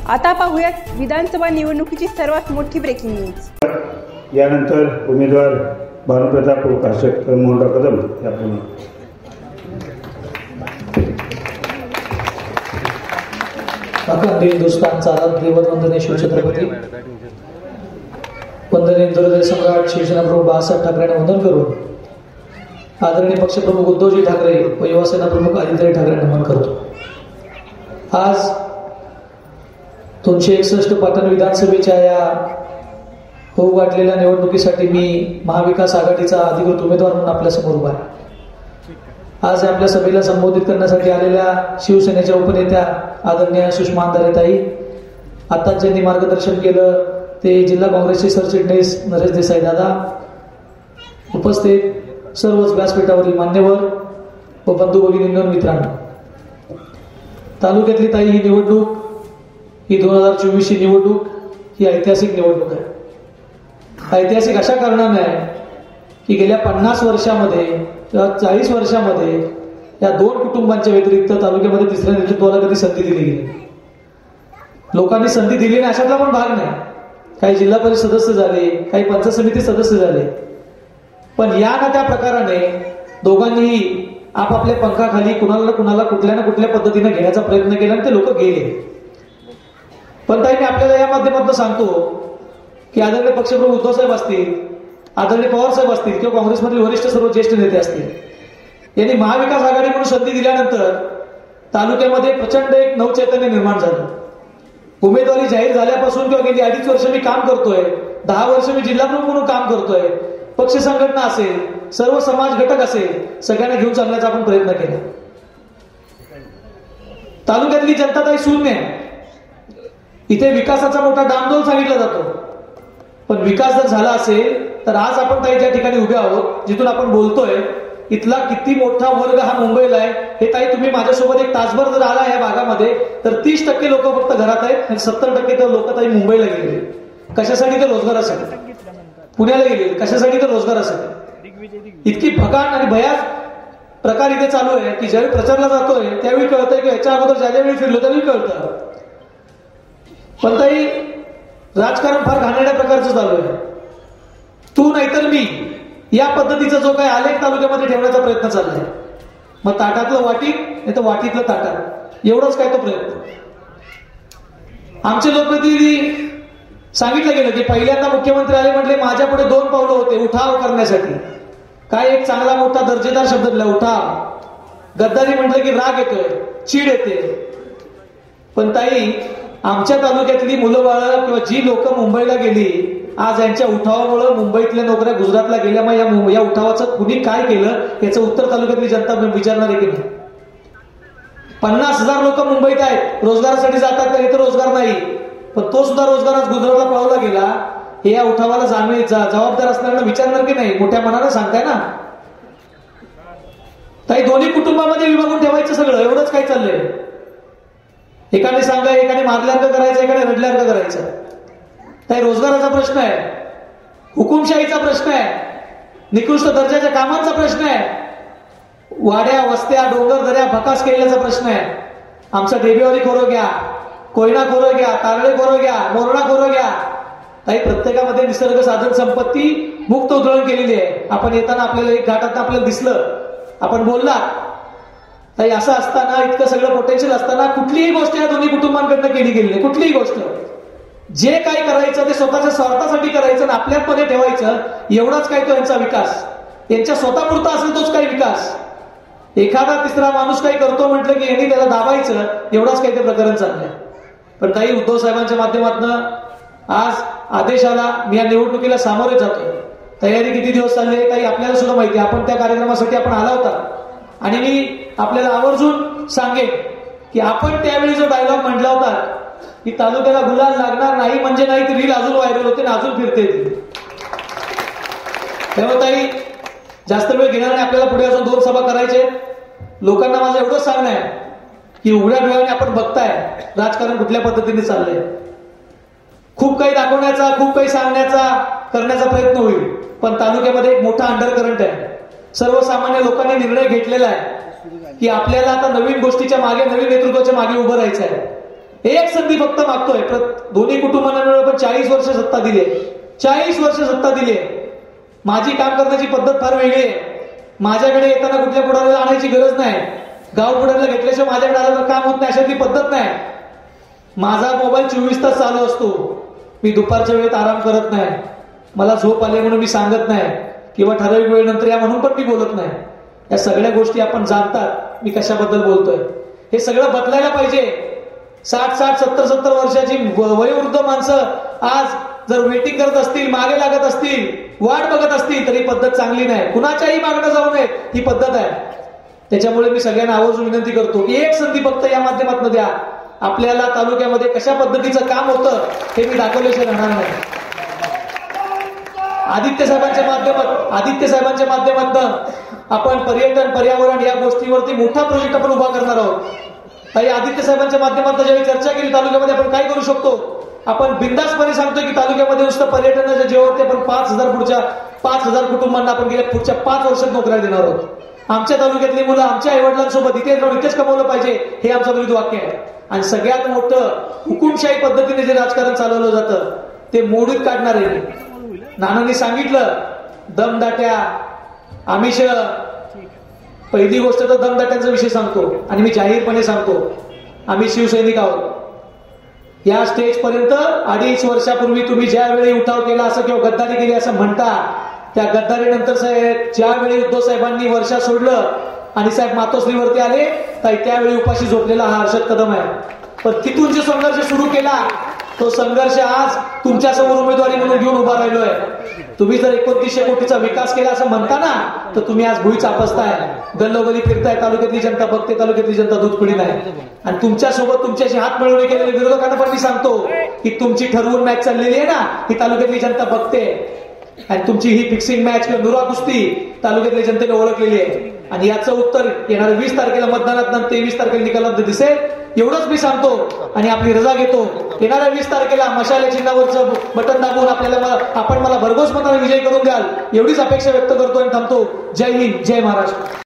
आता पाहूयात विधानसभा निवडणुकीची सर्वात मोठी ब्रेकिंग न्यूज। यानंतर उमेदवार भानुप्रताप काशेटकर मोहनराव कदम याप्रमाणे अखंड हिंदुस्थानचा देववंदनीय शिवछत्रपती वंदनीय हिंदुहृदय सम्राट शिवसेना प्रमुख बाळासाहेब ठाकरेंना वंदन करून आदरणीय पक्षप्रमुख उद्धवजी ठाकरे व युवासेना प्रमुख आदित्य ठाकरेंना नमन करतो। आज 261 पाटण विधानसभेच्या या होऊ गाठलेल्या निवडणुकीसाठी मी महाविकास आघाडीचा अधिकृत उमेदवार म्हणून आपल्या समोर उभा आहे। आज आपल्या सभेला संबोधित करण्यासाठी आलेल्या शिवसेनेच्या उपनेत्या आदरणीय सुषमा अंधारेताई, आताच ज्यांनी मार्गदर्शन केलं ते जिल्हा काँग्रेसचे सरचिटणीस नरेश देसाई दादा, उपस्थित सर्वच व्यासपीठावरील मान्यवर व बंधू भगिनींनो मित्रांनो, तालुक्यातली ताई ही निवडणूक ही 2024 ची निवडणूक ही ऐतिहासिक निवडणूक आहे। ऐतिहासिक अशा कारणाने आहे की गेल्या 50 वर्षामध्ये किंवा 40 वर्षामध्ये या दोन कुटुंबांच्या व्यतिरिक्त तालुक्यामध्ये तिसऱ्या नेतृत्वाला कधी संधी दिली गेली। लोकांनी संधी दिली नाही अशातला पण भाग नाही। काही जिल्हा परिषद सदस्य झाले, काही पंचायत समिती सदस्य झाले, पण या ना त्या प्रकाराने दोघांनीही आपापल्या पंखाखाली कुणाला कुठल्या ना कुठल्या पद्धतीने घेण्याचा प्रयत्न केला आणि ते लोक गेले। पण ताई मी आपल्याला या माध्यमातून सांगतो की आदरणीय पक्षप्रमुख उद्धव साहेब असतील, आदरणीय पवार साहेब असतील किंवा काँग्रेसमधील वरिष्ठ सर्व ज्येष्ठ नेते असतील, यांनी महाविकास आघाडी म्हणून संधी दिल्यानंतर तालुक्यामध्ये प्रचंड एक नवचैतन्य निर्माण झालं। उमेदवारी जाहीर झाल्यापासून किंवा गेली 2.5 वर्ष मी काम करतोय, 10 वर्ष मी जिल्हा प्रमुख म्हणून काम करतोय, पक्ष संघटना असेल, सर्व समाज घटक असेल, सगळ्यांना घेऊन चालण्याचा आपण प्रयत्न केला। तालुक्यातली जनता ताई शून्य आहे। इथे विकासाचा मोठा डामडौल सांगितला जातो, पण विकास जर झाला असेल तर आज आपण ताई ज्या ठिकाणी उभे आहोत, जिथून आपण बोलतोय, इथला किती मोठा वर्ग हा मुंबईला आहे हे ताई तुम्ही माझ्यासोबत एक तासभर जर आला या भागामध्ये तर 30% लोक फक्त घरात आहेत आणि 70% तर लोक ताई मुंबईला गेले। कशासाठी? तर रोजगारासाठी। पुण्याला गेले कशासाठी? तर रोजगारासाठी। इतकी भकान आणि भयास प्रकार इथे चालू आहे की ज्यावेळी प्रचारला जातोय त्यावेळी कळतंय की याच्या अगोदर ज्यावेळी फिरलो त्यावेळी कळतं। पण ताई राजकारण फार घाणेरड्या प्रकारचं चालू आहे। तू नाहीतर मी या पद्धतीचा जो काही आलेख तालुक्यामध्ये ठेवण्याचा प्रयत्न चाललाय, मग ताटातलं वाटीत नाही तर वाटीतलं ताटात, एवढंच काय तो प्रयत्न। आमचे लोकप्रतिनिधी सांगितलं गेलं की पहिल्यांदा मुख्यमंत्री आले म्हटले माझ्या पुढे 2 पावलं होते उठाव करण्यासाठी। काय एक चांगला मोठा दर्जेदार शब्द दिला, उठाव। गद्दारी म्हटलं की राग येतोय, चीड येते। पण ताई आमच्या तालुक्यातली मुलं बाळ किंवा जी लोक मुंबईला गेली, आज यांच्या उठावामुळे मुंबईतल्या नोकऱ्या गुजरातला गेल्या, मग या उठावाचं कुणी काय केलं याचं उत्तर तालुक्यातली जनता विचारणार आहे की नाही? 50,000 लोक मुंबईत आहेत, रोजगारासाठी जातात तर इथं रोजगार नाही, पण तो सुद्धा रोजगार आज गुजरातला पळवला गेला। हे या उठावाला जबाबदार असणाऱ्यांना विचारणार की नाही? मोठ्या मनानं सांगताय ना ताई। दोन्ही कुटुंबामध्ये विभागून ठेवायचं सगळं, एवढंच काय चाललंय? एकाने सांगा, एकाने मारल्यासारखं करायचं, एकाने रडल्यासारखं करायचं। ताई रोजगाराचा प्रश्न आहे, हुकुमशाहीचा प्रश्न आहे, निकृष्ट दर्जाच्या कामांचा प्रश्न आहे, वाड्या वस्त्या डोंगर दऱ्या भकास केल्याचा प्रश्न आहे। आमचा देवीवारी खोरं घ्या, कोयना खोरं घ्या, कारळे खोरं घ्या, मोरणा खोरं घ्या। ताई प्रत्येकामध्ये निसर्ग साधन संपत्ती मुक्त उधळण केलेली आहे। आपण येताना आपल्याला एक घाटात आपल्याला दिसलं, आपण बोलला ताई, असं असताना इतकं सगळं पोटेन्शियल असताना कुठलीही गोष्ट या दोन्ही कुटुंबांकडनं केली गेली नाही। कुठलीही गोष्ट जे काय करायचं ते स्वतःच्या स्वार्थासाठी करायचं आणि आपल्यामध्ये ठेवायचं, एवढाच काय तो यांचा विकास। यांच्या स्वतःपुरता असेल तोच काही विकास। एखादा तिसरा माणूस काही करतो म्हटलं की यांनी त्याला दाबायचं, एवढाच काही ते प्रकरण चाललंय। पण काही उद्धव साहेबांच्या माध्यमातून आज आदेशाला मी या निवडणुकीला सामोरे जातोय। तयारी किती दिवस चालली आहे काही आपल्याला सुद्धा माहिती आहे। आपण त्या कार्यक्रमासाठी आपण आला होता आणि मी आपल्याला आवर्जून सांगेन की आपण त्यावेळी जो डायलॉग म्हटला होता की तालुक्याला गुलाल लागणार नाही म्हणजे नाही, ती रील अजून व्हायरल होते आणि अजून फिरते ती। त्यामुळे ताई जास्त वेळ घेणार नाही, आपल्याला पुढे अजून 2 सभा करायचे। लोकांना माझं एवढंच सांगणं आहे की उघड्या डोळ्याने आपण बघताय राजकारण कुठल्या पद्धतीने चाललंय। खूप काही दाखवण्याचा, खूप काही सांगण्याचा, करण्याचा प्रयत्न होईल, पण तालुक्यामध्ये एक मोठा अंडरकरंट आहे। सर्वसामान्य लोकांनी निर्णय घेतलेला आहे की आपल्याला आता नवीन गोष्टीच्या मागे, नवीन नेतृत्वाच्या मागे उभं राहायचं आहे। एक संधी फक्त मागतोय. दोन्ही कुटुंबांना मिळून आपण 40 वर्ष सत्ता दिली, 40 वर्ष सत्ता दिली. माझी काम करण्याची पद्धत फार वेगळी आहे. माझ्याकडे येताना कुठल्या पुढाऱ्याला आणायची गरज नाही. गाव पुढाऱ्याला घेतल्याशिवाय माझ्याकडे आलं तर काम होत नाही, अशातली पद्धत नाही. माझा मोबाईल 24 तास चालू असतो. मी दुपारच्या वेळेत आराम करत नाही. मला झोप आली म्हणून मी सांगत नाही किंवा ठराविक वेळेनंतर या म्हणून पण मी बोलत नाही. या सगळ्या गोष्टी आपण जाणतात मी कशाबद्दल बोलतोय. हे सगळं बदलायला पाहिजे. 60-60, 70-70 वर्षाची वयोवृद्ध माणसं आज जर वेटिंग करत असतील, मागे लागत असतील, वाट बघत असतील, तरी पद्धत चांगली नाही. कुणाच्याही मागणं जाऊ नये ही पद्धत आहे. त्याच्यामुळे मी सगळ्यांना आवर्जून विनंती करतो की एक संधी फक्त या माध्यमातून द्या. आपल्याला तालुक्यामध्ये कशा पद्धतीचं काम होतं हे मी दाखवल्याशिवाय राहणार नाही. आदित्य साहेबांच्या माध्यमातून आपण पर्यटन, पर्यावरण या गोष्टीवरती मोठा प्रोजेक्ट आपण उभा करणार आहोत. ताई, आदित्य साहेबांच्या माध्यमातून ज्यावेळी चर्चा केली तालुक्यामध्ये आपण काय करू शकतो, आपण बिंदासपणे सांगतोय की तालुक्यामध्ये नुसतं पर्यटनाच्या जेव्हा आपण 5,000 कुटुंबांना आपण गेल्या पुढच्या 5 वर्षात नोकऱ्या देणार आहोत. आमच्या तालुक्यातली मुलं आमच्या आईवडिलांसोबत इथे राहून इथेच कमवलं पाहिजे हे आमचं विरुद्ध वाक्य आहे. आणि सगळ्यात मोठं हुकुमशाही पद्धतीने जे राजकारण चालवलं जातं ते मोडीत काढणार आहे. नानांनी सांगितलं दमदाट्या, आमिष. पहिली गोष्ट तर दमदाट्यांचा विषय सांगतो आणि मी जाहीरपणे सांगतो, आम्ही शिवसैनिक आहोत. या स्टेज पर्यंत 2.5 वर्षापूर्वी तुम्ही ज्यावेळी उठाव केला असं किंवा गद्दारी केली असं म्हणता, त्या गद्दारीनंतर साहेब ज्यावेळी उद्धव साहेबांनी वर्षा सोडलं आणि साहेब मातोश्रीवरती आले त्यावेळी उपाशी झोपलेला हा हर्षद कदम आहे. पण तिथून जे संघर्ष सुरू केला तो संघर्ष आज तुमच्या समोर उमेदवारी म्हणून घेऊन उभा राहिलोय. तुम्ही जर 2900 कोटीचा विकास केला असं म्हणता ना, तर तुम्ही आज भुई चापसताय, गल्लोगल्ली फिरताय. तालुक्यातली जनता बघते, तालुक्यातली जनता दूध पिढी नाही. आणि तुमच्यासोबत तुमच्याशी हात मिळवणी केलेल्या विरोधकांना पण मी सांगतो की तुमची ठरवून मॅच चाललेली आहे ना, ही तालुक्यातली जनता बघते. आणि तुमची ही फिक्सिंग मॅच किंवा नुरा कुस्ती तालुक्यातल्या जनतेने ओळखलेली आहे. आणि याचं उत्तर येणाऱ्या 20 तारखेला मतदानात 23 तारखेला निकालात दिसेल, एवढंच मी सांगतो आणि आपली रजा घेतो. येणाऱ्या 20 तारखेला मशाले चिन्हावरचं बटन दाबून आपण मला भरघोस मताने विजयी करून द्याल एवढीच अपेक्षा व्यक्त करतो आणि थांबतो. जय हिंद, जय महाराष्ट्र.